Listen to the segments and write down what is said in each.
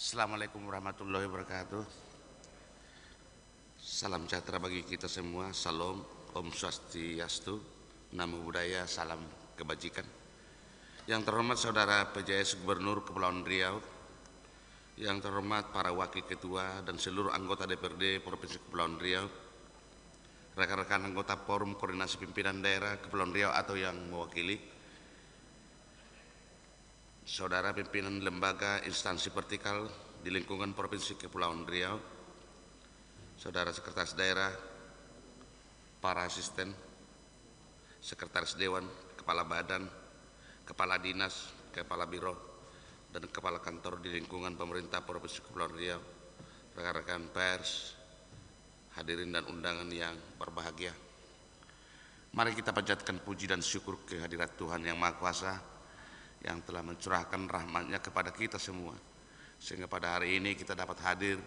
Assalamualaikum warahmatullahi wabarakatuh. Salam sejahtera bagi kita semua. Salam, Om Swastiastu, Namo Buddhaya, salam kebajikan. Yang terhormat Saudara PJS Gubernur Kepulauan Riau, yang terhormat para wakil ketua dan seluruh anggota DPRD Provinsi Kepulauan Riau, rekan-rekan anggota Forum Koordinasi Pimpinan Daerah Kepulauan Riau atau yang mewakili, saudara pimpinan lembaga instansi vertikal di lingkungan Provinsi Kepulauan Riau, saudara sekretaris daerah, para asisten, sekretaris dewan, kepala badan, kepala dinas, kepala biro, dan kepala kantor di lingkungan pemerintah Provinsi Kepulauan Riau, rekan-rekan pers, hadirin dan undangan yang berbahagia. Mari kita panjatkan puji dan syukur kehadirat Tuhan Yang Maha Kuasa yang telah mencurahkan rahmat-Nya kepada kita semua, sehingga pada hari ini kita dapat hadir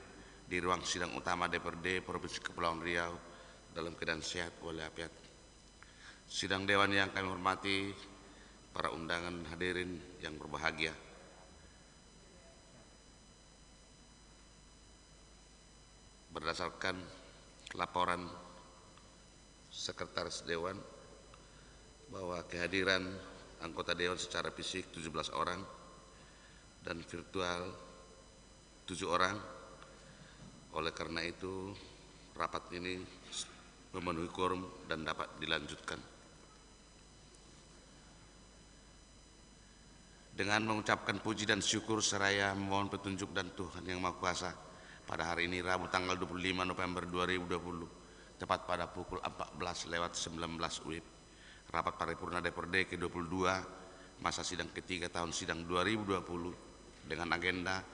di ruang sidang utama DPRD Provinsi Kepulauan Riau dalam keadaan sehat walafiat. Sidang dewan yang kami hormati, para undangan hadirin yang berbahagia. Berdasarkan laporan Sekretaris Dewan bahwa kehadiran anggota Dewan secara fisik 17 orang dan virtual 7 orang. Oleh karena itu rapat ini memenuhi quorum dan dapat dilanjutkan. Dengan mengucapkan puji dan syukur seraya memohon petunjuk dan Tuhan Yang Maha Kuasa, pada hari ini Rabu tanggal 25 November 2020 tepat pada pukul 14:19 WIB, rapat paripurna DPRD ke-22 masa sidang ketiga tahun sidang 2020 dengan agenda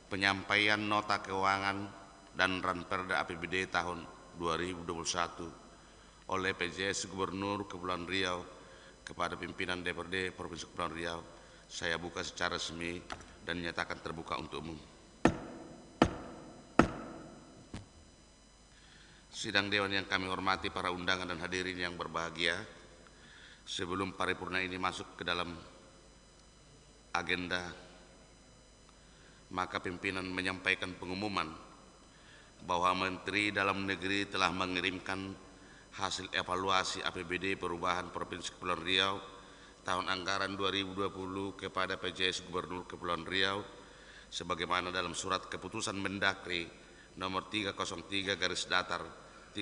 penyampaian nota keuangan dan Ranperda APBD tahun 2021 oleh PJS Gubernur Kepulauan Riau kepada pimpinan DPRD Provinsi Kepulauan Riau. Saya buka secara resmi dan nyatakan terbuka untuk umum. Sidang Dewan yang kami hormati, para undangan dan hadirin yang berbahagia, sebelum paripurna ini masuk ke dalam agenda, maka pimpinan menyampaikan pengumuman bahwa Menteri Dalam Negeri telah mengirimkan hasil evaluasi APBD perubahan Provinsi Kepulauan Riau tahun anggaran 2020 kepada PJS Gubernur Kepulauan Riau sebagaimana dalam surat keputusan Mendagri nomor 303/3969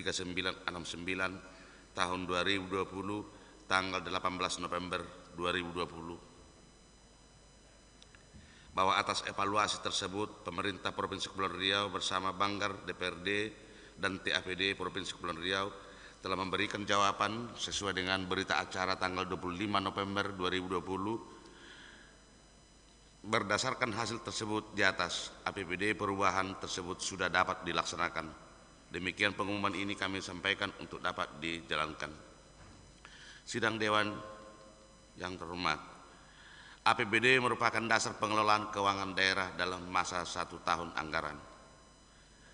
tahun 2020 tanggal 18 November 2020, bahwa atas evaluasi tersebut pemerintah Provinsi Kepulauan Riau bersama Banggar, DPRD, dan TAPD Provinsi Kepulauan Riau telah memberikan jawaban sesuai dengan berita acara tanggal 25 November 2020. Berdasarkan hasil tersebut di atas, APBD perubahan tersebut sudah dapat dilaksanakan. Demikian pengumuman ini kami sampaikan untuk dapat dijalankan. Sidang Dewan yang terhormat, APBD merupakan dasar pengelolaan keuangan daerah dalam masa 1 tahun anggaran.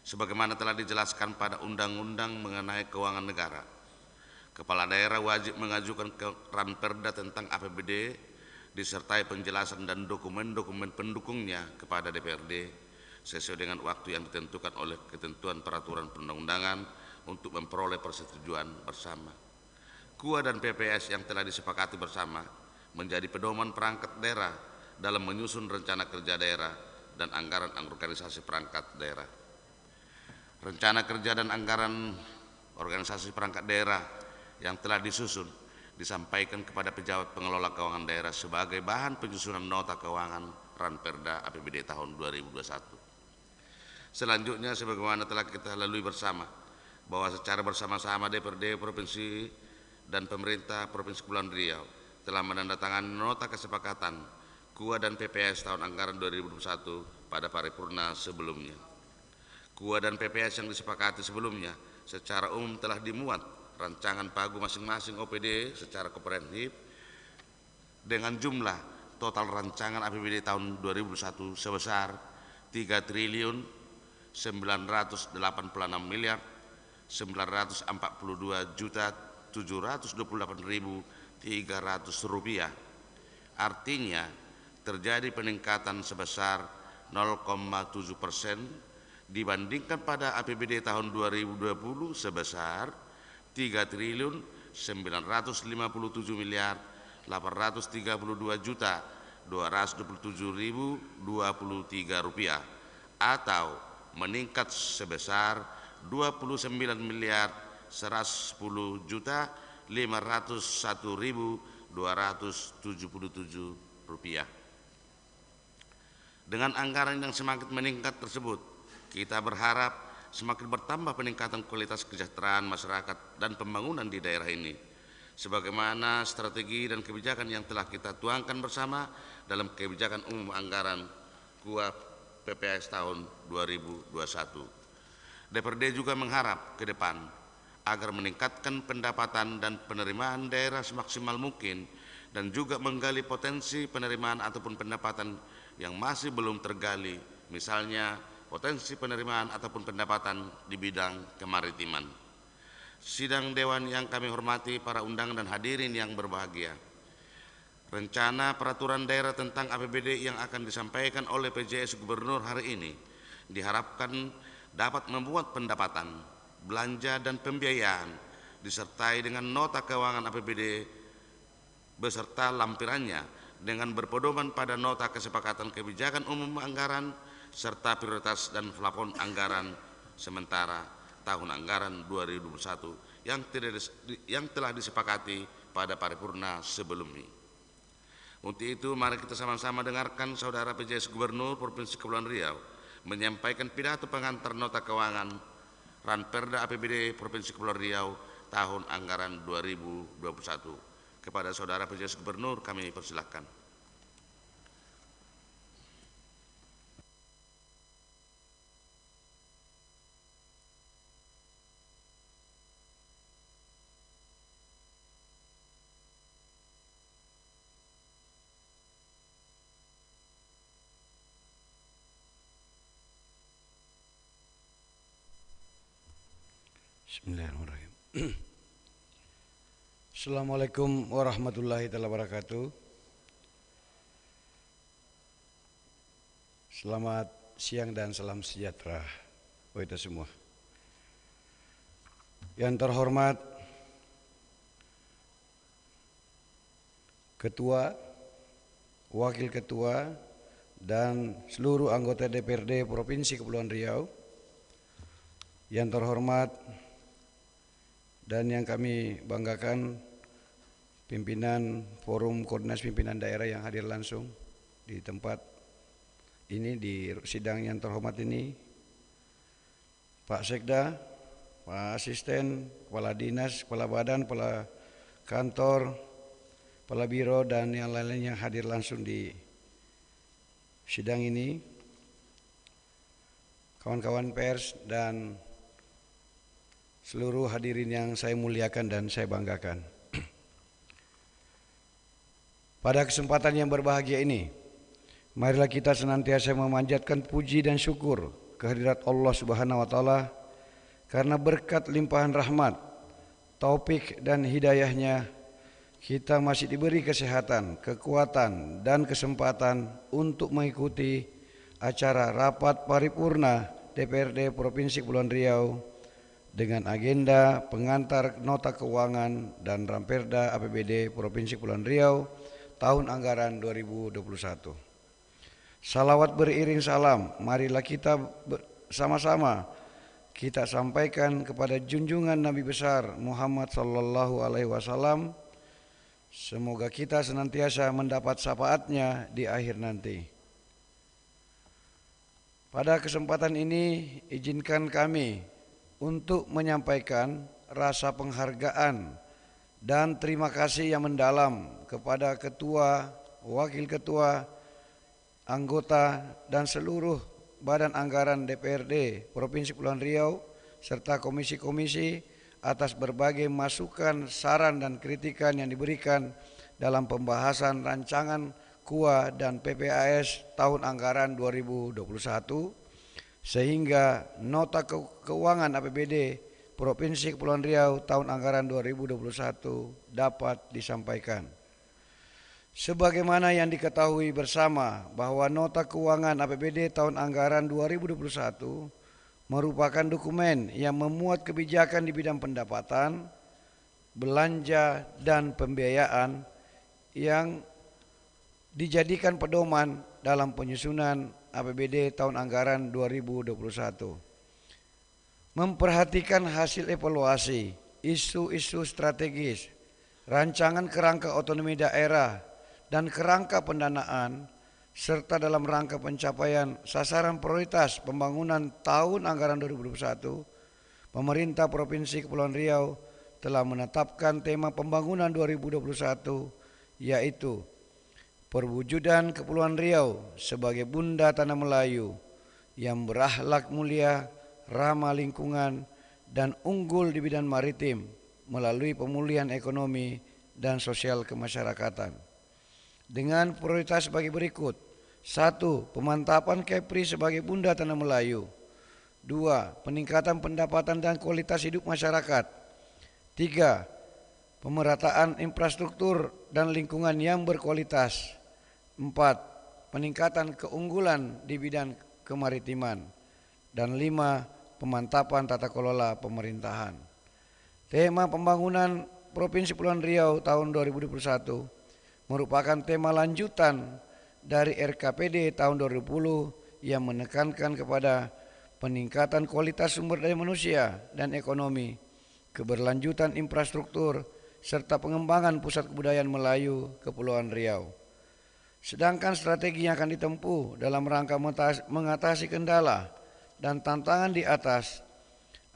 Sebagaimana telah dijelaskan pada Undang-Undang mengenai Keuangan Negara, Kepala Daerah wajib mengajukan Ranperda tentang APBD disertai penjelasan dan dokumen-dokumen pendukungnya kepada DPRD sesuai dengan waktu yang ditentukan oleh ketentuan peraturan perundang-undangan untuk memperoleh persetujuan bersama. KUA dan PPS yang telah disepakati bersama menjadi pedoman perangkat daerah dalam menyusun rencana kerja daerah dan anggaran organisasi perangkat daerah. Rencana kerja dan anggaran organisasi perangkat daerah yang telah disusun disampaikan kepada pejabat pengelola keuangan daerah sebagai bahan penyusunan nota keuangan Ranperda APBD tahun 2021. Selanjutnya, sebagaimana telah kita lalui bersama, bahwa secara bersama-sama DPRD Provinsi dan pemerintah Provinsi Kepulauan Riau telah menandatangani nota kesepakatan KUA dan PPS tahun anggaran 2021 pada paripurna sebelumnya. KUA dan PPS yang disepakati sebelumnya secara umum telah dimuat rancangan pagu masing-masing OPD secara komprehensif dengan jumlah total rancangan APBD tahun 2021 sebesar 3.942.728.300 rupiah. Artinya terjadi peningkatan sebesar 0,7% dibandingkan pada APBD tahun 2020 sebesar 3.957 miliar 832 juta 227.023 rupiah atau meningkat sebesar 29 miliar 110 juta 501.277 rupiah. Dengan anggaran yang semakin meningkat tersebut, kita berharap semakin bertambah peningkatan kualitas kesejahteraan masyarakat dan pembangunan di daerah ini, sebagaimana strategi dan kebijakan yang telah kita tuangkan bersama dalam kebijakan umum anggaran KUA PPAS tahun 2021. DPRD juga mengharap ke depan agar meningkatkan pendapatan dan penerimaan daerah semaksimal mungkin dan juga menggali potensi penerimaan ataupun pendapatan yang masih belum tergali, misalnya potensi penerimaan ataupun pendapatan di bidang kemaritiman. Sidang Dewan yang kami hormati, para undangan dan hadirin yang berbahagia, rencana peraturan daerah tentang APBD yang akan disampaikan oleh PJS Gubernur hari ini diharapkan dapat membuat pendapatan, belanja dan pembiayaan disertai dengan nota keuangan APBD beserta lampirannya dengan berpedoman pada nota kesepakatan kebijakan umum anggaran serta prioritas dan plafon anggaran sementara tahun anggaran 2021 yang telah disepakati pada paripurna sebelumnya. Untuk itu, mari kita sama-sama dengarkan Saudara PJS Gubernur Provinsi Kepulauan Riau menyampaikan pidato pengantar nota keuangan Ranperda APBD Provinsi Kepulauan Riau tahun anggaran 2021. Kepada Saudara PJS Gubernur kami persilakan. Bismillahirrahmanirrahim. Assalamualaikum warahmatullahi wabarakatuh. Selamat siang dan salam sejahtera buat kita semua. Yang terhormat Ketua, Wakil Ketua, dan seluruh anggota DPRD Provinsi Kepulauan Riau. Yang terhormat dan yang kami banggakan pimpinan Forum Koordinasi Pimpinan Daerah yang hadir langsung di tempat ini, di sidang yang terhormat ini, Pak Sekda, Pak Asisten, Kepala Dinas, Kepala Badan, Kepala Kantor, Kepala Biro, dan yang lain-lain yang hadir langsung di sidang ini, kawan-kawan pers dan seluruh hadirin yang saya muliakan dan saya banggakan. Pada kesempatan yang berbahagia ini, marilah kita senantiasa memanjatkan puji dan syukur kehadirat Allah Subhanahu wa taala karena berkat limpahan rahmat, taufik dan hidayahnya kita masih diberi kesehatan, kekuatan dan kesempatan untuk mengikuti acara rapat paripurna DPRD Provinsi Kepulauan Riau dengan agenda pengantar nota keuangan dan Ranperda APBD Provinsi Kepulauan Riau tahun anggaran 2021. Salawat beriring salam, marilah kita sama-sama kita sampaikan kepada junjungan Nabi besar Muhammad sallallahu alaihi wasallam. Semoga kita senantiasa mendapat syafaatnya di akhir nanti. Pada kesempatan ini izinkan kami untuk menyampaikan rasa penghargaan dan terima kasih yang mendalam kepada Ketua, Wakil Ketua, anggota dan seluruh Badan Anggaran DPRD Provinsi Kepulauan Riau serta komisi-komisi atas berbagai masukan, saran dan kritikan yang diberikan dalam pembahasan rancangan KUA dan PPAS tahun anggaran 2021 sehingga nota keuangan APBD Provinsi Kepulauan Riau tahun anggaran 2021 dapat disampaikan. Sebagaimana yang diketahui bersama bahwa Nota Keuangan APBD tahun anggaran 2021 merupakan dokumen yang memuat kebijakan di bidang pendapatan, belanja, dan pembiayaan yang dijadikan pedoman dalam penyusunan APBD tahun anggaran 2021. Memperhatikan hasil evaluasi, isu-isu strategis, rancangan kerangka otonomi daerah, dan kerangka pendanaan, serta dalam rangka pencapaian sasaran prioritas pembangunan tahun anggaran 2021, pemerintah Provinsi Kepulauan Riau telah menetapkan tema pembangunan 2021, yaitu perwujudan Kepulauan Riau sebagai bunda tanah Melayu yang berakhlak mulia, ramah lingkungan, dan unggul di bidang maritim melalui pemulihan ekonomi dan sosial kemasyarakatan. Dengan prioritas sebagai berikut: 1. Pemantapan Kepri sebagai bunda tanah Melayu. 2. Peningkatan pendapatan dan kualitas hidup masyarakat. 3. Pemerataan infrastruktur dan lingkungan yang berkualitas. 4. Peningkatan keunggulan di bidang kemaritiman. Dan 5. Pemantapan tata kelola pemerintahan. Tema pembangunan Provinsi Kepulauan Riau tahun 2021 merupakan tema lanjutan dari RKPD tahun 2020 yang menekankan kepada peningkatan kualitas sumber daya manusia dan ekonomi, keberlanjutan infrastruktur, serta pengembangan pusat kebudayaan Melayu Kepulauan Riau. Sedangkan strategi yang akan ditempuh dalam rangka mengatasi kendala dan tantangan di atas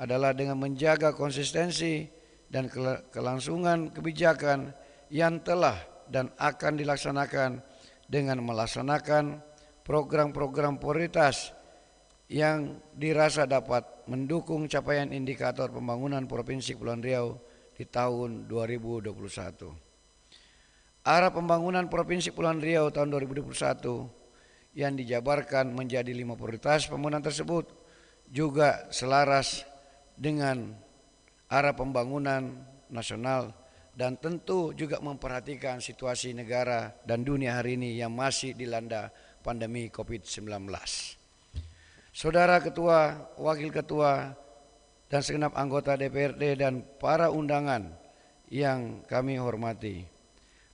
adalah dengan menjaga konsistensi dan kelangsungan kebijakan yang telah dan akan dilaksanakan dengan melaksanakan program-program prioritas yang dirasa dapat mendukung capaian indikator pembangunan Provinsi Kepulauan Riau di tahun 2021. Arah pembangunan Provinsi Kepulauan Riau tahun 2021 yang dijabarkan menjadi 5 prioritas pembangunan tersebut juga selaras dengan arah pembangunan nasional dan tentu juga memperhatikan situasi negara dan dunia hari ini yang masih dilanda pandemi COVID-19. Saudara Ketua, Wakil Ketua, dan segenap anggota DPRD dan para undangan yang kami hormati.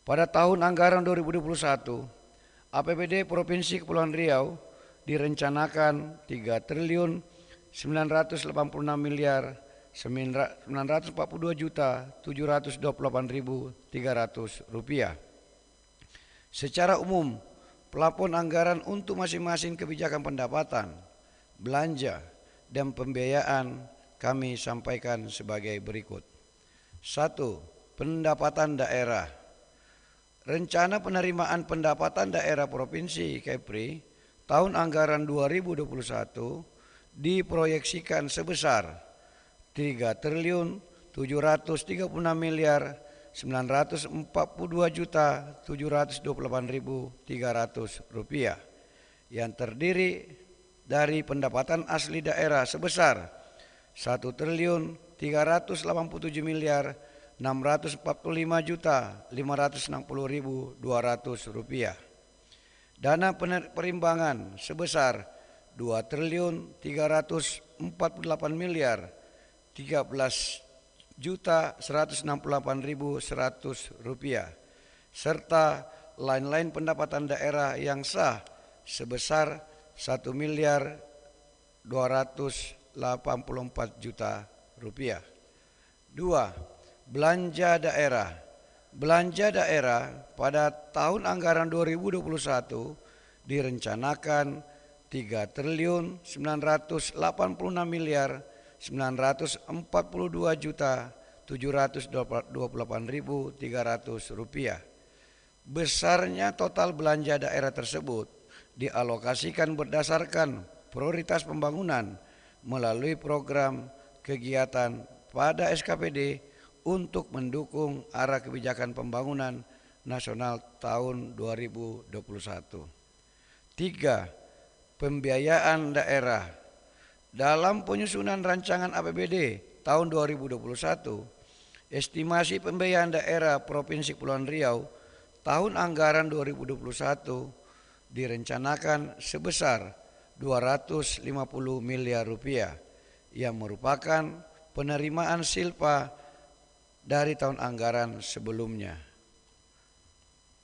Pada tahun anggaran 2021, APBD Provinsi Kepulauan Riau direncanakan 3.986 miliar 942.728.300 rupiah. Secara umum, plafon anggaran untuk masing-masing kebijakan pendapatan, belanja, dan pembiayaan kami sampaikan sebagai berikut. 1. Pendapatan daerah. Rencana penerimaan pendapatan daerah Provinsi Kepri tahun anggaran 2021 diproyeksikan sebesar 3.736 miliar 942.728.300 rupiah yang terdiri dari pendapatan asli daerah sebesar 1.387 miliar 645.560.200 rupiah. Dana perimbangan sebesar 2.348 miliar 13.168.100 rupiah serta lain-lain pendapatan daerah yang sah sebesar 1 miliar 284 juta rupiah. 2. Belanja daerah. Belanja daerah pada tahun anggaran 2021 direncanakan 3.986 miliar 942.728.300 rupiah. Besarnya total belanja daerah tersebut dialokasikan berdasarkan prioritas pembangunan melalui program kegiatan pada SKPD untuk mendukung arah kebijakan pembangunan nasional tahun 2021. 3. Pembiayaan daerah. Dalam penyusunan rancangan APBD tahun 2021, estimasi pembiayaan daerah Provinsi Kepulauan Riau tahun anggaran 2021 direncanakan sebesar 250 miliar rupiah yang merupakan penerimaan silpa dari tahun anggaran sebelumnya.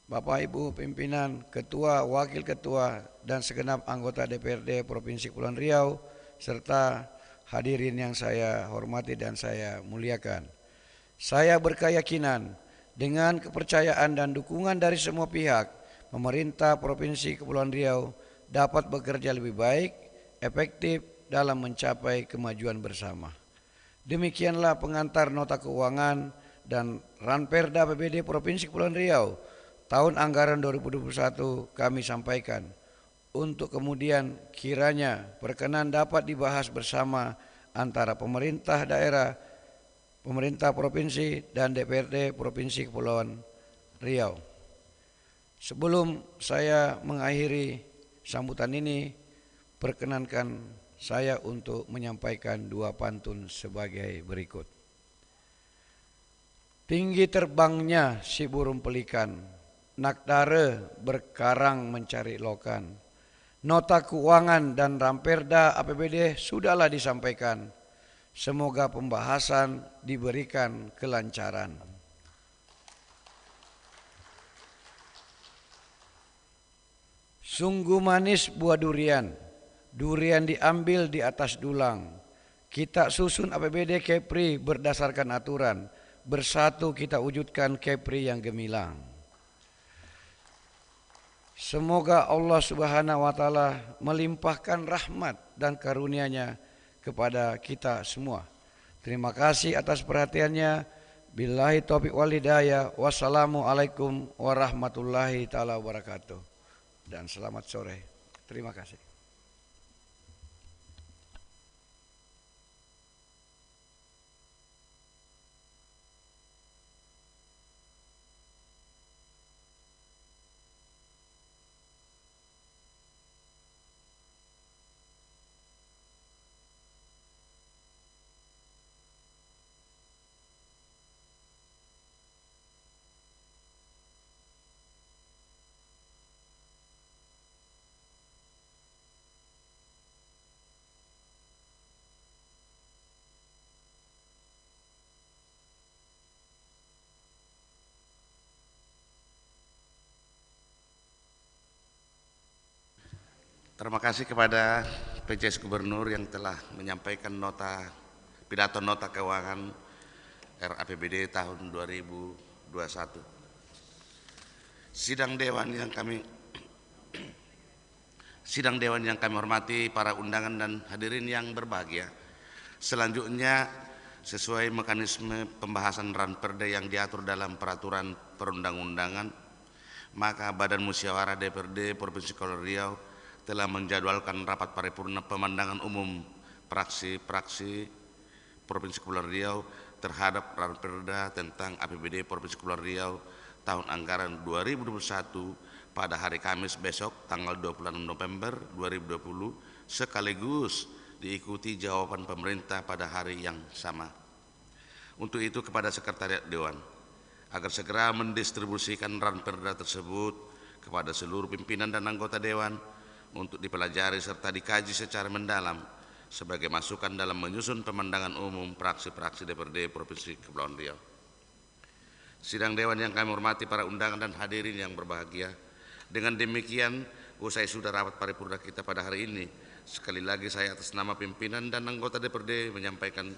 Bapak Ibu pimpinan, ketua, wakil ketua, dan segenap anggota DPRD Provinsi Kepulauan Riau, serta hadirin yang saya hormati dan saya muliakan. Saya berkeyakinan dengan kepercayaan dan dukungan dari semua pihak, pemerintah Provinsi Kepulauan Riau dapat bekerja lebih baik, efektif dalam mencapai kemajuan bersama. Demikianlah pengantar nota keuangan dan Ranperda APBD Provinsi Kepulauan Riau tahun anggaran 2021 kami sampaikan, untuk kemudian kiranya berkenan dapat dibahas bersama antara pemerintah daerah, pemerintah provinsi, dan DPRD Provinsi Kepulauan Riau. Sebelum saya mengakhiri sambutan ini, perkenankan saya untuk menyampaikan dua pantun sebagai berikut. Tinggi terbangnya si burung pelikan, Nakdare berkarang mencari lokan. Nota keuangan dan Ranperda APBD sudahlah disampaikan. Semoga pembahasan diberikan kelancaran. Sungguh manis buah durian, durian diambil di atas dulang. Kita susun APBD Kepri berdasarkan aturan, bersatu kita wujudkan Kepri yang gemilang. Semoga Allah Subhanahu wa Ta'ala melimpahkan rahmat dan karunia-Nya kepada kita semua. Terima kasih atas perhatiannya. Billahi taufiq wal hidayah. Wassalamualaikum warahmatullahi taala wabarakatuh. Dan selamat sore. Terima kasih. Terima kasih kepada PJS Gubernur yang telah menyampaikan pidato nota keuangan RAPBD tahun 2021. Sidang dewan yang kami hormati, para undangan dan hadirin yang berbahagia. Selanjutnya, sesuai mekanisme pembahasan Ranperda yang diatur dalam peraturan perundang-undangan, maka Badan Musyawarah DPRD Provinsi Kepulauan Riau telah menjadwalkan rapat paripurna pemandangan umum praksi-praksi Provinsi Kepulauan Riau terhadap Ranperda tentang APBD Provinsi Kepulauan Riau tahun anggaran 2021 pada hari Kamis besok tanggal 26 November 2020, sekaligus diikuti jawaban pemerintah pada hari yang sama. Untuk itu kepada Sekretariat Dewan agar segera mendistribusikan Ranperda tersebut kepada seluruh pimpinan dan anggota Dewan untuk dipelajari serta dikaji secara mendalam sebagai masukan dalam menyusun pemandangan umum praksi-praksi DPRD Provinsi Kepulauan Riau. Sidang Dewan yang kami hormati, para undangan dan hadirin yang berbahagia, dengan demikian usai sudah rapat paripurna kita pada hari ini. Sekali lagi saya atas nama pimpinan dan anggota DPRD menyampaikan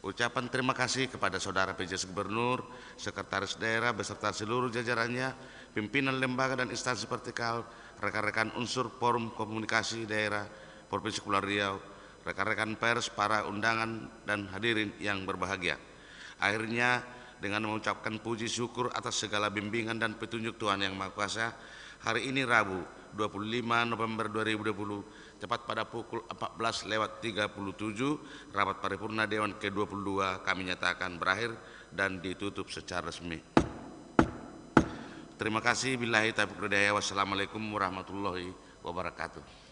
ucapan terima kasih kepada Saudara PJS Gubernur, Sekretaris Daerah beserta seluruh jajarannya, pimpinan lembaga dan instansi vertikal, rekan-rekan unsur forum komunikasi daerah Provinsi Kepulauan Riau, rekan-rekan pers, para undangan dan hadirin yang berbahagia. Akhirnya dengan mengucapkan puji syukur atas segala bimbingan dan petunjuk Tuhan Yang Maha Kuasa, hari ini Rabu 25 November 2020 tepat pada pukul 14:37 rapat paripurna Dewan ke-22 kami nyatakan berakhir dan ditutup secara resmi. Terima kasih. Billahi taufiq wal hidayah. Wassalamualaikum warahmatullahi wabarakatuh.